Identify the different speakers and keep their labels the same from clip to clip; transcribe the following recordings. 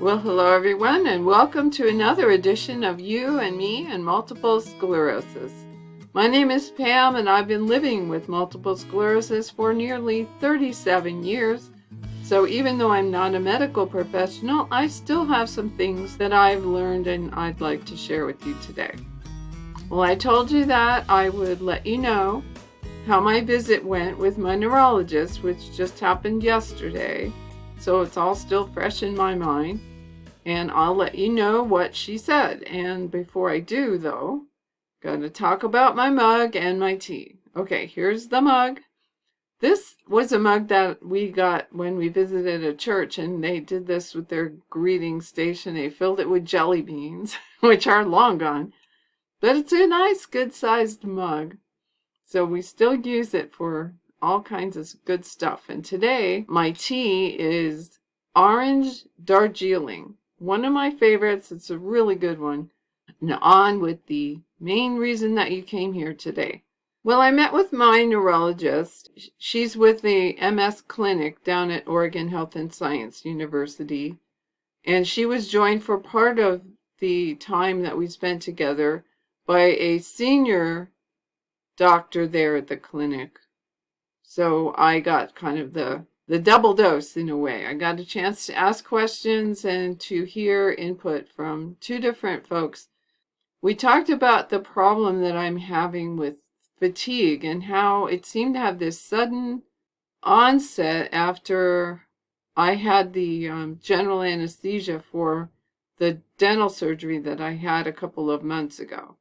Speaker 1: Well, hello everyone, and welcome to another edition of You and Me and Multiple Sclerosis. My name is Pam, and I've been living with multiple sclerosis for nearly 37 years. So even though I'm not a medical professional, I still have some things that I've learned and I'd like to share with you today. Well, I told you that I would let you know how my visit went with my neurologist, which just happened yesterday. So it's all still fresh in my mind. And I'll let you know what she said. And before I do, though, gonna talk about my mug and my tea. Okay, here's the mug. This was a mug that we got when we visited a church, and they did this with their greeting station. They filled it with jelly beans, which are long gone. But it's a nice, good-sized mug. So we still use it for all kinds of good stuff. And today, my tea is orange Darjeeling. One of my favorites. It's a really good one. Now on with the main reason that you came here today. Well, I met with my neurologist. She's with the MS clinic down at Oregon Health and Science University. And she was joined for part of the time that we spent together by a senior doctor there at the clinic. So I got kind of the double dose in a way. I got a chance to ask questions and to hear input from two different folks. We talked about the problem that I'm having with fatigue and how it seemed to have this sudden onset after I had the general anesthesia for the dental surgery that I had a couple of months ago.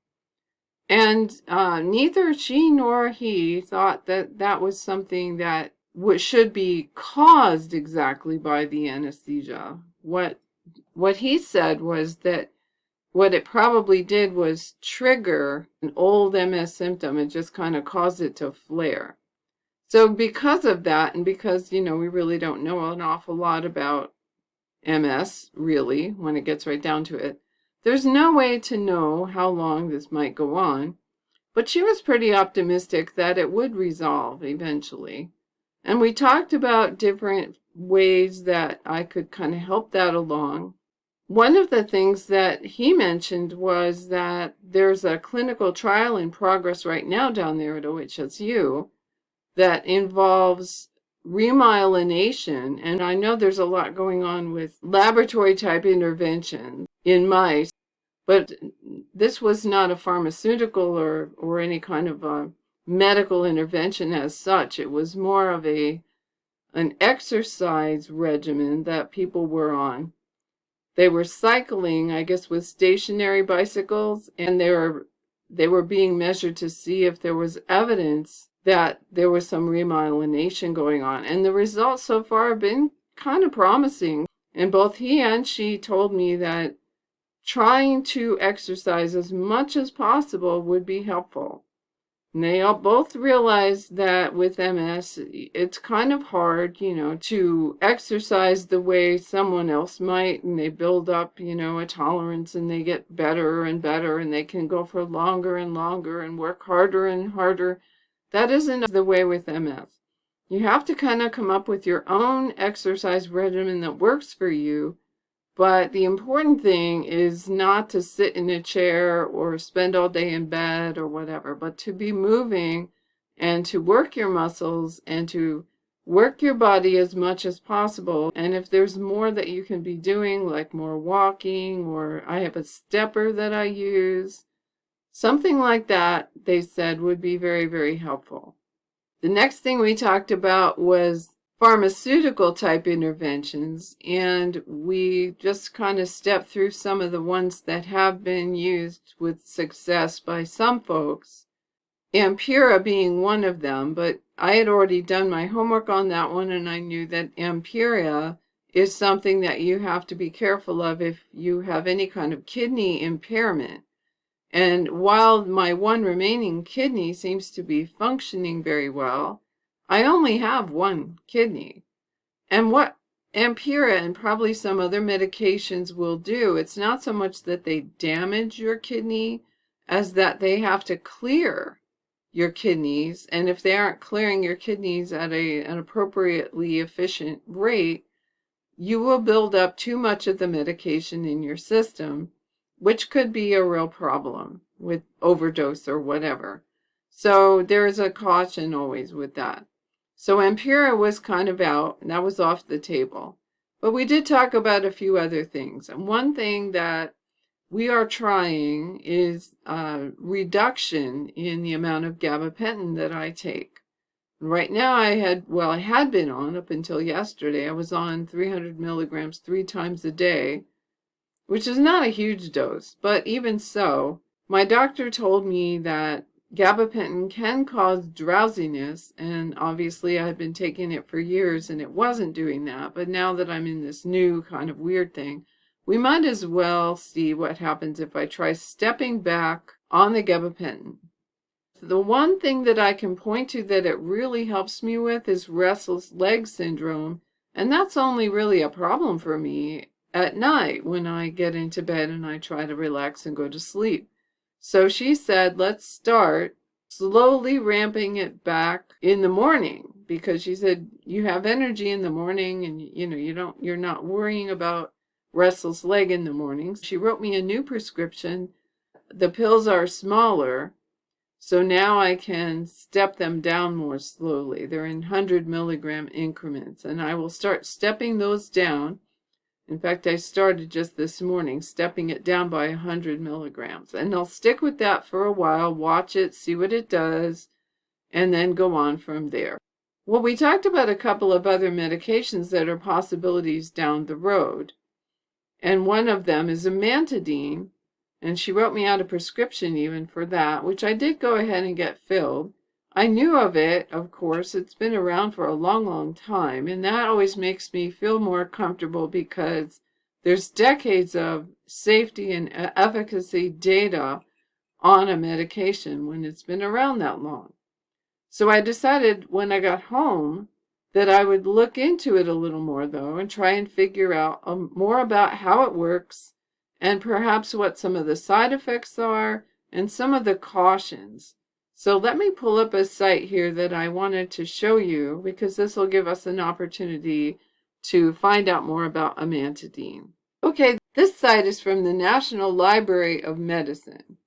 Speaker 1: And neither she nor he thought that that was something that should be caused exactly by the anesthesia. What he said was that what it probably did was trigger an old MS symptom and just kind of cause it to flare. So because of that, and because, we really don't know an awful lot about MS, really, when it gets right down to it, there's no way to know how long this might go on. But she was pretty optimistic that it would resolve eventually. And we talked about different ways that I could kind of help that along. One of the things that he mentioned was that there's a clinical trial in progress right now down there at OHSU that involves remyelination. And I know there's a lot going on with laboratory type intervention in mice, but this was not a pharmaceutical or any kind of a medical intervention as such. It was more of an exercise regimen that people were on. They were cycling, I guess, with stationary bicycles, and they were being measured to see if there was evidence that there was some remyelination going on. And the results so far have been kind of promising. And both he and she told me that trying to exercise as much as possible would be helpful. And they all both realized that with MS, it's kind of hard, to exercise the way someone else might, and they build up, a tolerance, and they get better and better, and they can go for longer and longer and work harder and harder. That isn't the way with MS. You have to kind of come up with your own exercise regimen that works for you. But the important thing is not to sit in a chair or spend all day in bed or whatever, but to be moving and to work your muscles and to work your body as much as possible. And if there's more that you can be doing, like more walking, or I have a stepper that I use, something like that, they said, would be very, very helpful. The next thing we talked about was pharmaceutical type interventions, and we just kind of stepped through some of the ones that have been used with success by some folks, Ampura being one of them. But I had already done my homework on that one, and I knew that Ampura is something that you have to be careful of if you have any kind of kidney impairment. And while my one remaining kidney seems to be functioning very well, I only have one kidney. And what Ampura and probably some other medications will do, it's not so much that they damage your kidney as that they have to clear your kidneys. And if they aren't clearing your kidneys at an appropriately efficient rate, you will build up too much of the medication in your system, which could be a real problem with overdose or whatever. So there's a caution always with that. So Ampera was kind of out, and that was off the table. But we did talk about a few other things. And one thing that we are trying is a reduction in the amount of gabapentin that I take. Right now I had been on up until yesterday. I was on 300 milligrams 3 times a day, which is not a huge dose, but even so, my doctor told me that gabapentin can cause drowsiness, and obviously I had been taking it for years and it wasn't doing that, but now that I'm in this new kind of weird thing, we might as well see what happens if I try stepping back on the gabapentin. The one thing that I can point to that it really helps me with is restless leg syndrome, and that's only really a problem for me at night when I get into bed and I try to relax and go to sleep. So she said, let's start slowly ramping it back in the morning, because she said you have energy in the morning and you're not worrying about restless leg in the mornings. She wrote me a new prescription. The pills are smaller, so now I can step them down more slowly. They're in 100 milligram increments, and I will start stepping those down. In fact, I started just this morning, stepping it down by 100 milligrams. And I'll stick with that for a while, watch it, see what it does, and then go on from there. Well, we talked about a couple of other medications that are possibilities down the road. And one of them is Amantadine. And she wrote me out a prescription even for that, which I did go ahead and get filled. I knew of it, of course. It's been around for a long, long time. And that always makes me feel more comfortable because there's decades of safety and efficacy data on a medication when it's been around that long. So I decided when I got home that I would look into it a little more, though, and try and figure out more about how it works and perhaps what some of the side effects are and some of the cautions. So let me pull up a site here that I wanted to show you, because this will give us an opportunity to find out more about Amantadine. Okay, this site is from the National Library of Medicine.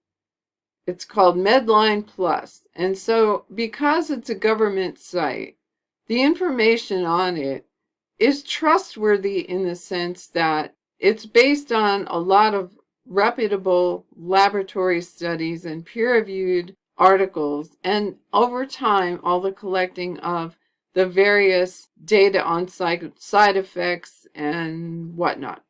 Speaker 1: It's called Medline Plus. And so because it's a government site, the information on it is trustworthy in the sense that it's based on a lot of reputable laboratory studies and peer-reviewed articles, and over time, all the collecting of the various data on side effects and whatnot.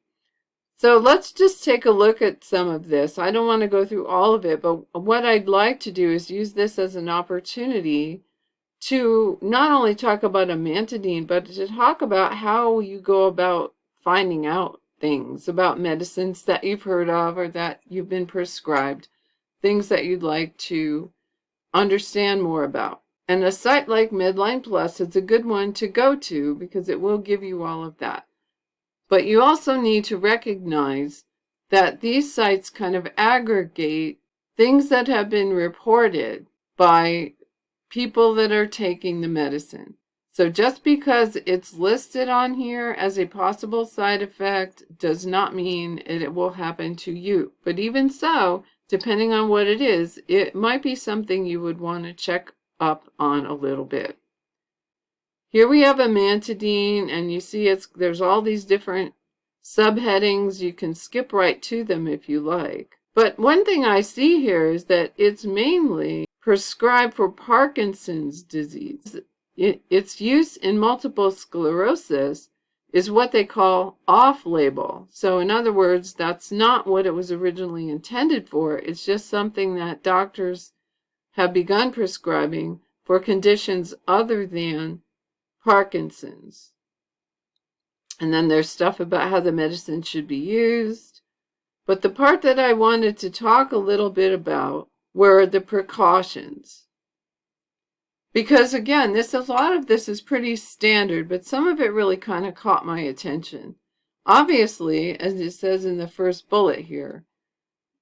Speaker 1: So let's just take a look at some of this. I don't want to go through all of it, but what I'd like to do is use this as an opportunity to not only talk about Amantadine, but to talk about how you go about finding out things about medicines that you've heard of or that you've been prescribed, things that you'd like to understand more about. And a site like Medline Plus is a good one to go to because it will give you all of that. But you also need to recognize that these sites kind of aggregate things that have been reported by people that are taking the medicine. So just because it's listed on here as a possible side effect does not mean it will happen to you. But even so, depending on what it is, it might be something you would want to check up on a little bit. Here we have Amantadine, and you see there's all these different subheadings. You can skip right to them if you like. But one thing I see here is that it's mainly prescribed for Parkinson's disease. Its use in multiple sclerosis is what they call off-label. So in other words, that's not what it was originally intended for. It's just something that doctors have begun prescribing for conditions other than Parkinson's. And then there's stuff about how the medicine should be used. But the part that I wanted to talk a little bit about were the precautions. Because again, a lot of this is pretty standard, but some of it really kind of caught my attention. Obviously, as it says in the first bullet here,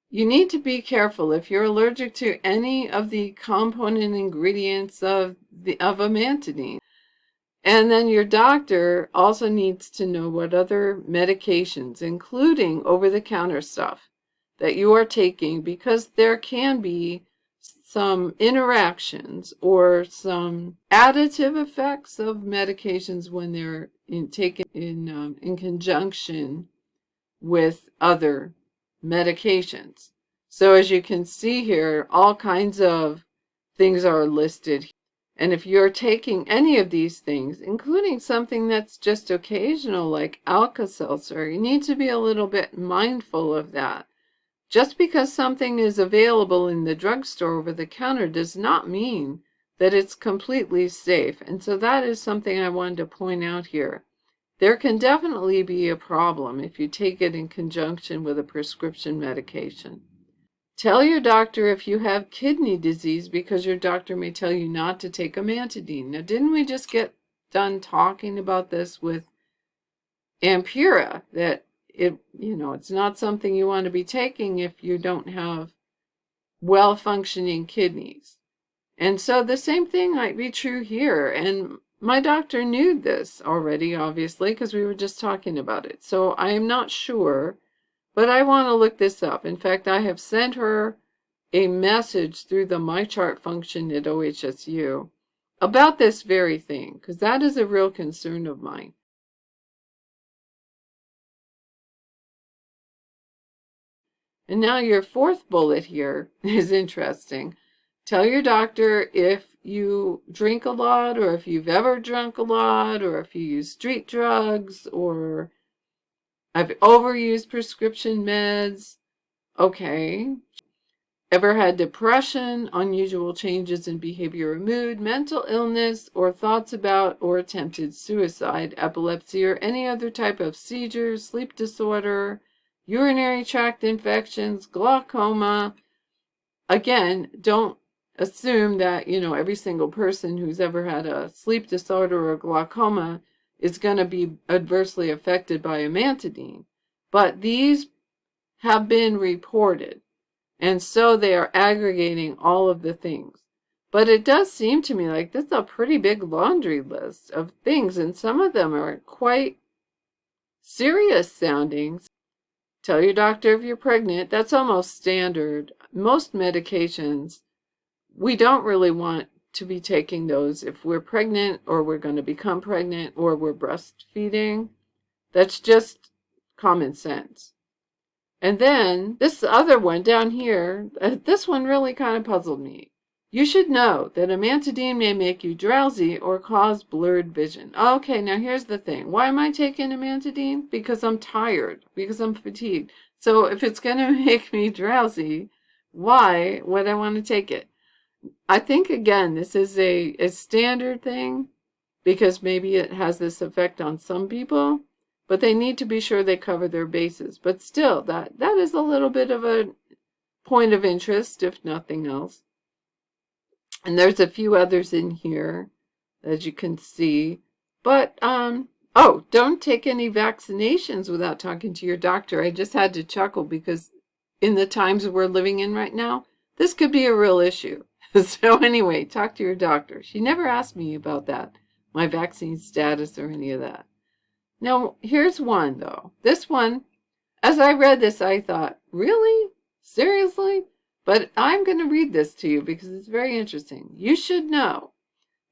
Speaker 1: you need to be careful if you're allergic to any of the component ingredients of Amantadine. And then your doctor also needs to know what other medications, including over-the-counter stuff, that you are taking, because there can be some interactions or some additive effects of medications when they're taken in conjunction with other medications. So as you can see here, all kinds of things are listed. And if you're taking any of these things, including something that's just occasional like Alka-Seltzer, you need to be a little bit mindful of that. Just because something is available in the drugstore over the counter does not mean that it's completely safe. And so that is something I wanted to point out here. There can definitely be a problem if you take it in conjunction with a prescription medication. Tell your doctor if you have kidney disease, because your doctor may tell you not to take Amantadine. Now, didn't we just get done talking about this with Ampera, that it's not something you want to be taking if you don't have well-functioning kidneys. And so the same thing might be true here. And my doctor knew this already, obviously, because we were just talking about it. So I am not sure, but I want to look this up. In fact, I have sent her a message through the My Chart function at OHSU about this very thing, because that is a real concern of mine. And now your fourth bullet here is interesting. Tell your doctor if you drink a lot, or if you've ever drunk a lot, or if you use street drugs, or I've overused prescription meds. Okay. Ever had depression, unusual changes in behavior or mood, mental illness, or thoughts about or attempted suicide, epilepsy, or any other type of seizure, sleep disorder, urinary tract infections, glaucoma. Again, don't assume that, every single person who's ever had a sleep disorder or glaucoma is going to be adversely affected by Amantadine. But these have been reported. And so they are aggregating all of the things. But it does seem to me like this is a pretty big laundry list of things, and some of them are quite serious sounding. Tell your doctor if you're pregnant. That's almost standard. Most medications, we don't really want to be taking those if we're pregnant, or we're going to become pregnant, or we're breastfeeding. That's just common sense. And then this other one down here, this one really kind of puzzled me. You should know that Amantadine may make you drowsy or cause blurred vision. Okay, now here's the thing. Why am I taking Amantadine? Because I'm tired, because I'm fatigued. So if it's going to make me drowsy, why would I want to take it? I think, again, this is a standard thing, because maybe it has this effect on some people. But they need to be sure they cover their bases. But still, that is a little bit of a point of interest, if nothing else. And there's a few others in here, as you can see. But, don't take any vaccinations without talking to your doctor. I just had to chuckle, because in the times we're living in right now, this could be a real issue. So anyway, talk to your doctor. She never asked me about that, my vaccine status or any of that. Now, here's one, though. This one, as I read this, I thought, really? Seriously? But I'm going to read this to you because it's very interesting. You should know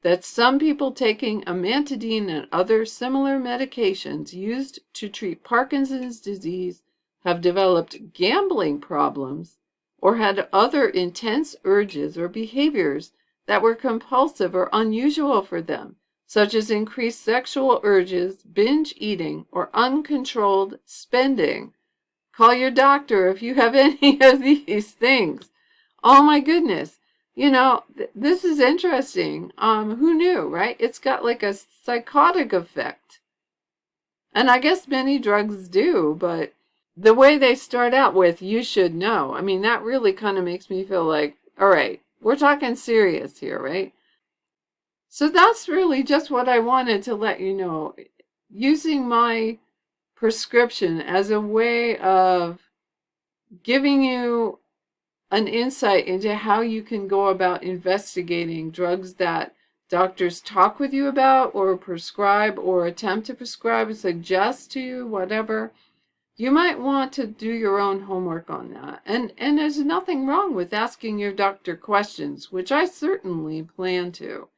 Speaker 1: that some people taking Amantadine and other similar medications used to treat Parkinson's disease have developed gambling problems or had other intense urges or behaviors that were compulsive or unusual for them, such as increased sexual urges, binge eating, or uncontrolled spending. Call your doctor if you have any of these things. Oh my goodness. This is interesting. Who knew, right? It's got like a psychotic effect. And I guess many drugs do, but the way they start out with, you should know. I mean, that really kind of makes me feel like, all right, we're talking serious here, right? So that's really just what I wanted to let you know. Using my prescription as a way of giving you an insight into how you can go about investigating drugs that doctors talk with you about or prescribe or attempt to prescribe and suggest to you, whatever, you might want to do your own homework on that. And there's nothing wrong with asking your doctor questions, which I certainly plan to.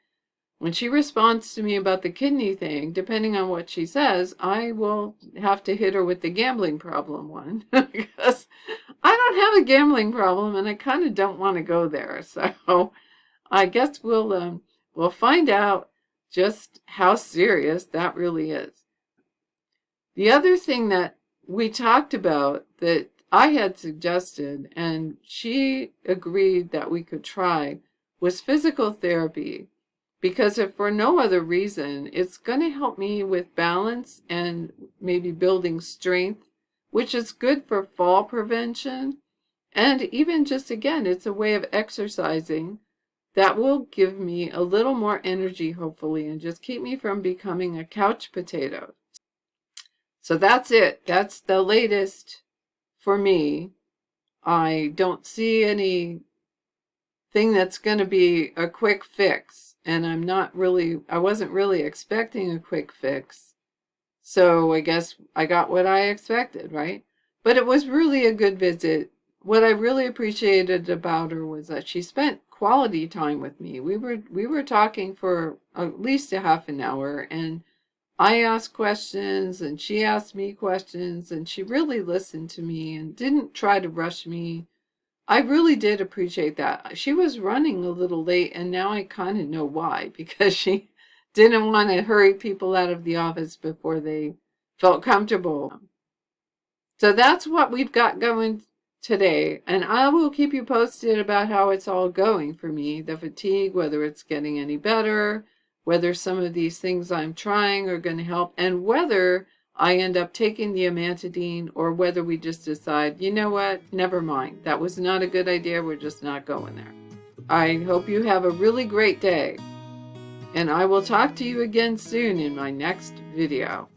Speaker 1: When she responds to me about the kidney thing, depending on what she says, I will have to hit her with the gambling problem one because I don't have a gambling problem and I kind of don't want to go there. So I guess we'll find out just how serious that really is. The other thing that we talked about that I had suggested and she agreed that we could try was physical therapy. Because if for no other reason, it's going to help me with balance and maybe building strength, which is good for fall prevention. And even just, again, it's a way of exercising that will give me a little more energy, hopefully, and just keep me from becoming a couch potato. So that's it. That's the latest for me. I don't see anything that's going to be a quick fix. And I wasn't really expecting a quick fix. So I guess I got what I expected, right? But it was really a good visit. What I really appreciated about her was that she spent quality time with me. We were talking for at least a half an hour, and I asked questions and she asked me questions, and she really listened to me and didn't try to rush me. I really did appreciate that. She was running a little late, and now I kind of know why, because she didn't want to hurry people out of the office before they felt comfortable. So that's what we've got going today, and I will keep you posted about how it's all going for me, the fatigue, whether it's getting any better, whether some of these things I'm trying are going to help, and whether I end up taking the Amantadine or whether we just decide, you know what, never mind. That was not a good idea. We're just not going there. I hope you have a really great day, and I will talk to you again soon in my next video.